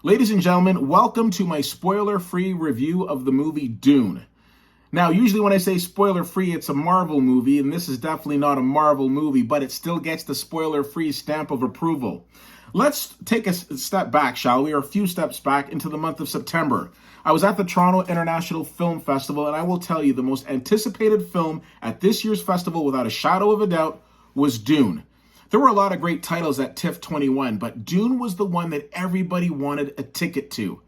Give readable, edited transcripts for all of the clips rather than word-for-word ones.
Ladies and gentlemen, welcome to my spoiler-free review of the movie Dune. Now, usually when I say spoiler-free, it's a Marvel movie, and this is definitely not a Marvel movie, but it still gets the spoiler-free stamp of approval. Let's take a step back, shall we, or a few steps back into the month of September. I was at the Toronto International Film Festival, and I will tell you, the most anticipated film at this year's festival, without a shadow of a doubt, was Dune. There were a lot of great titles at TIFF 21, but Dune was the one that everybody wanted a ticket to.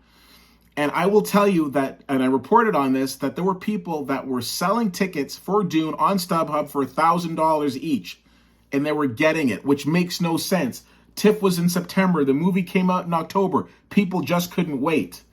And I will tell you that, and I reported on this, that there were people that were selling tickets for Dune on StubHub for $1,000 each. And they were getting it, which makes no sense. TIFF was in September. The movie came out in October. People just couldn't wait.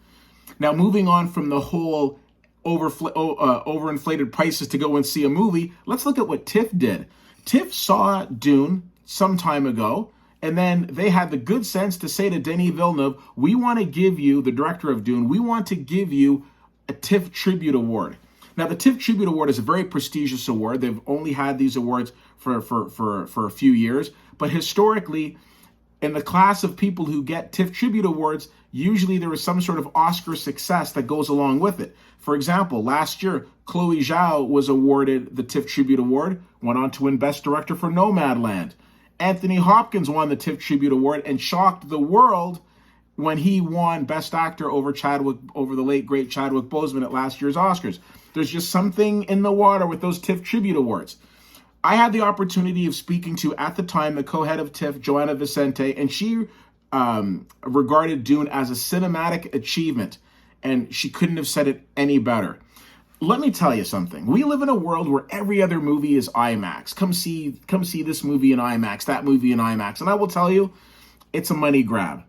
Now, moving on from the whole overinflated prices to go and see a movie, let's look at what TIFF did. TIFF saw Dune some time ago, and then they had the good sense to say to Denis Villeneuve, we want to give you, the director of Dune, we want to give you a TIFF Tribute Award. Now, the TIFF Tribute Award is a very prestigious award. They've only had these awards for a few years, but historically, in the class of people who get TIFF Tribute Awards, usually there is some sort of Oscar success that goes along with it. For example, last year, Chloe Zhao was awarded the TIFF Tribute Award, went on to win Best Director for Nomadland. Anthony Hopkins won the TIFF Tribute Award and shocked the world when he won Best Actor over the late, great Chadwick Boseman at last year's Oscars. There's just something in the water with those TIFF Tribute Awards. I had the opportunity of speaking to, at the time, the co-head of TIFF, Joanna Vicente, and she regarded Dune as a cinematic achievement, and she couldn't have said it any better. Let me tell you something. We live in a world where every other movie is IMAX. Come see this movie in IMAX, that movie in IMAX. And I will tell you, it's a money grab.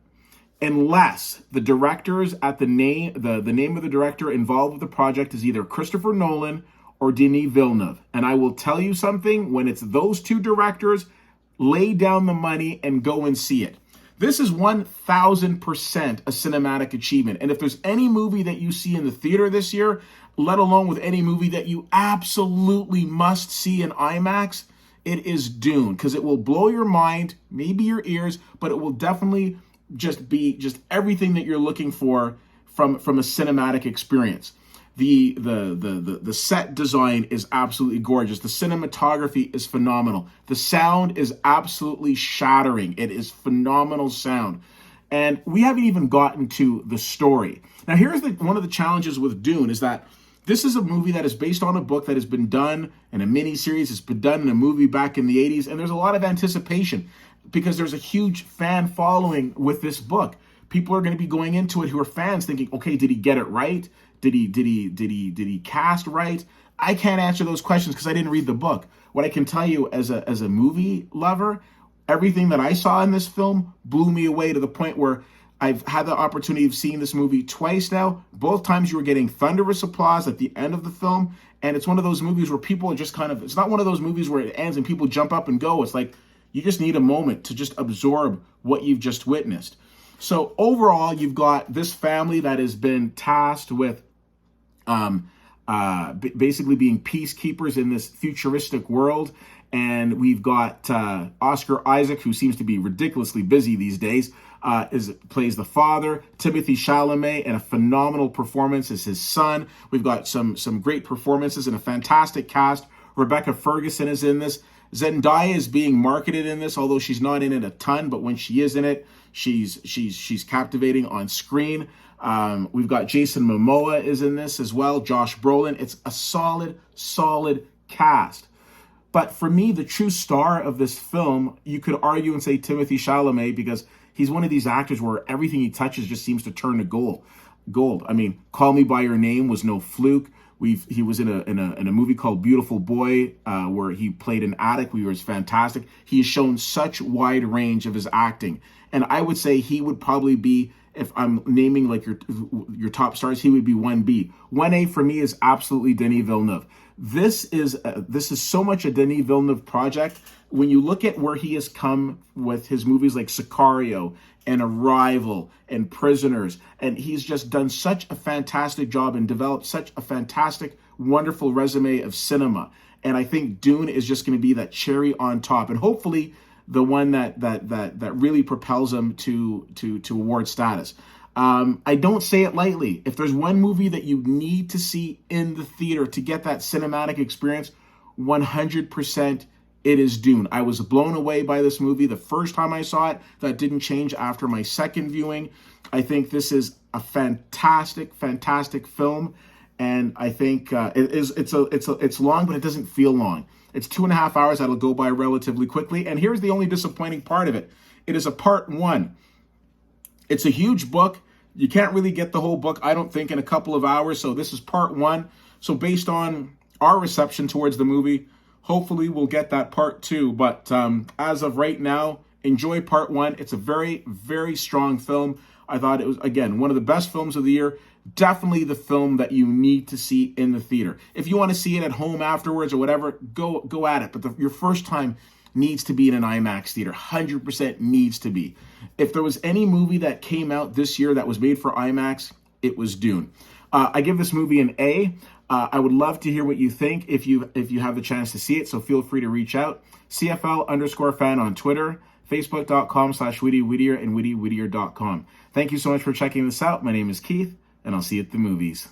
Unless the directors at the name of the director involved with the project is either Christopher Nolan or Denis Villeneuve. And I will tell you something, when it's those two directors, lay down the money and go and see it. This is 1,000% a cinematic achievement. And if there's any movie that you see in the theater this year, let alone with any movie that you absolutely must see in IMAX, it is Dune, because it will blow your mind, maybe your ears, but it will definitely be everything that you're looking for from a cinematic experience. The set design is absolutely gorgeous. The cinematography is phenomenal. The sound is absolutely shattering. It is phenomenal sound. And we haven't even gotten to the story. Now, here's one of the challenges with Dune is that this is a movie that is based on a book that has been done in a mini-series. It's been done in a movie back in the 80s, and there's a lot of anticipation because there's a huge fan following with this book. People are going to be going into it who are fans thinking, okay, did he get it right? Did he cast right? I can't answer those questions because I didn't read the book. What I can tell you as a movie lover, everything that I saw in this film blew me away to the point where I've had the opportunity of seeing this movie twice now. Both times you were getting thunderous applause at the end of the film. And it's one of those movies where people are just it's not one of those movies where it ends and people jump up and go. It's like you just need a moment to just absorb what you've just witnessed. So overall, you've got this family that has been tasked with basically being peacekeepers in this futuristic world. And we've got Oscar Isaac, who seems to be ridiculously busy these days, plays the father. Timothée Chalamet, in a phenomenal performance, is his son. We've got some great performances and a fantastic cast. Rebecca Ferguson is in this. Zendaya is being marketed in this, although she's not in it a ton, but when she is in it, she's captivating on screen. We've got Jason Momoa is in this as well, Josh Brolin. It's a solid cast. But for me, the true star of this film, you could argue and say Timothée Chalamet, because he's one of these actors where everything he touches just seems to turn to gold. I mean, Call Me by Your Name was no fluke. He was in a movie called Beautiful Boy, where he played an addict. He was fantastic. He has shown such wide range of his acting, and I would say he would probably be, if I'm naming like your top stars, he would be 1B. 1A for me is absolutely Denis Villeneuve. This is so much a Denis Villeneuve project. When you look at where he has come with his movies like Sicario and Arrival and Prisoners, and he's just done such a fantastic job and developed such a fantastic, wonderful resume of cinema. And I think Dune is just going to be that cherry on top, and hopefully the one that really propels him to award status. I don't say it lightly. If there's one movie that you need to see in the theater to get that cinematic experience, 100% it is Dune. I was blown away by this movie the first time I saw it. That didn't change after my second viewing. I think this is a fantastic, fantastic film, and I think it's long, but it doesn't feel long. It's 2.5 hours that'll go by relatively quickly. And here's the only disappointing part of it: it is a part one. It's a huge book. You can't really get the whole book, I don't think, in a couple of hours. So this is part one. So based on our reception towards the movie, hopefully we'll get that part two. But as of right now, enjoy part one. It's a very, very strong film. I thought it was, again, one of the best films of the year. Definitely the film that you need to see in the theater. If you want to see it at home afterwards or whatever, go at it. But your first time needs to be in an IMAX theater. 100% needs to be. If there was any movie that came out this year that was made for IMAX, it was Dune. I give this movie an A. I would love to hear what you think if you have the chance to see it, so feel free to reach out. CFL_fan on Twitter, Facebook.com/WhittyWhittier and WhittyWhittier.com. Thank you so much for checking this out. My name is Keith, and I'll see you at the movies.